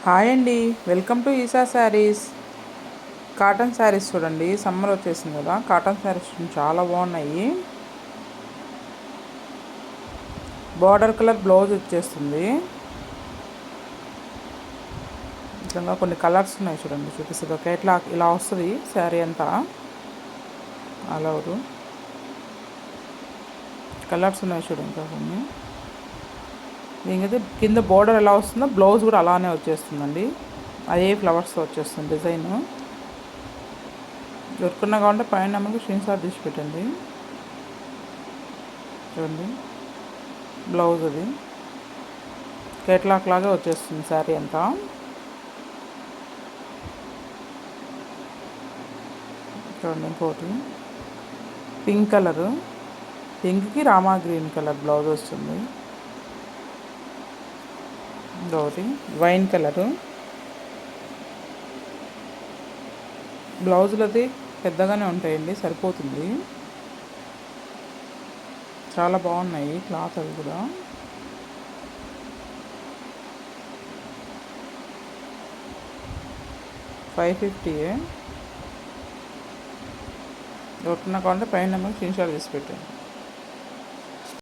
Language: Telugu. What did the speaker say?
హాయ్ అండి, welcome to Eesa saris. Cotton saris చూడండి, సమ్మర్ వచ్చేసింది కదా. కాటన్ శారీస్ చాలా బాగున్నాయి. బార్డర్ కలర్ బ్లౌజ్ వచ్చేస్తుంది. నిజంగా కొన్ని కలర్స్ ఉన్నాయి చూడండి, చూపిస్తుంది. ఒక ఇట్లా ఇలా వస్తుంది శారీ అంతా. ఆల్ ఓవర్ కలర్స్ ఉన్నాయి చూడండి. ఇంకా కొన్ని దీనికైతే కింద బార్డర్ ఎలా వస్తుందో బ్లౌజ్ కూడా అలానే వచ్చేస్తుందండి. అదే ఫ్లవర్స్తో వచ్చేస్తుంది డిజైన్. దొరుకున్నా కావాలంటే పైన నెంబర్కి స్క్రీన్ షాట్ తీసి పెట్టండి. చూడండి, బ్లౌజ్ అది కేట్లాక్ లాగా వచ్చేస్తుంది శారీ అంతా. చూడండి, ఇంకోటి పింక్ కలరు, పింక్కి రామా గ్రీన్ కలర్ బ్లౌజ్ వస్తుంది. ఇంకొకటి వైన్ కలరు. బ్లౌజులు అది పెద్దగానే ఉంటాయండి, సరిపోతుంది. చాలా బాగున్నాయి క్లాత్ అవి కూడా. $550. దొరుకుతున్నా కావాలంటే పైన నెంబర్ స్క్రీన్ షాట్ తీసి పెట్టండి.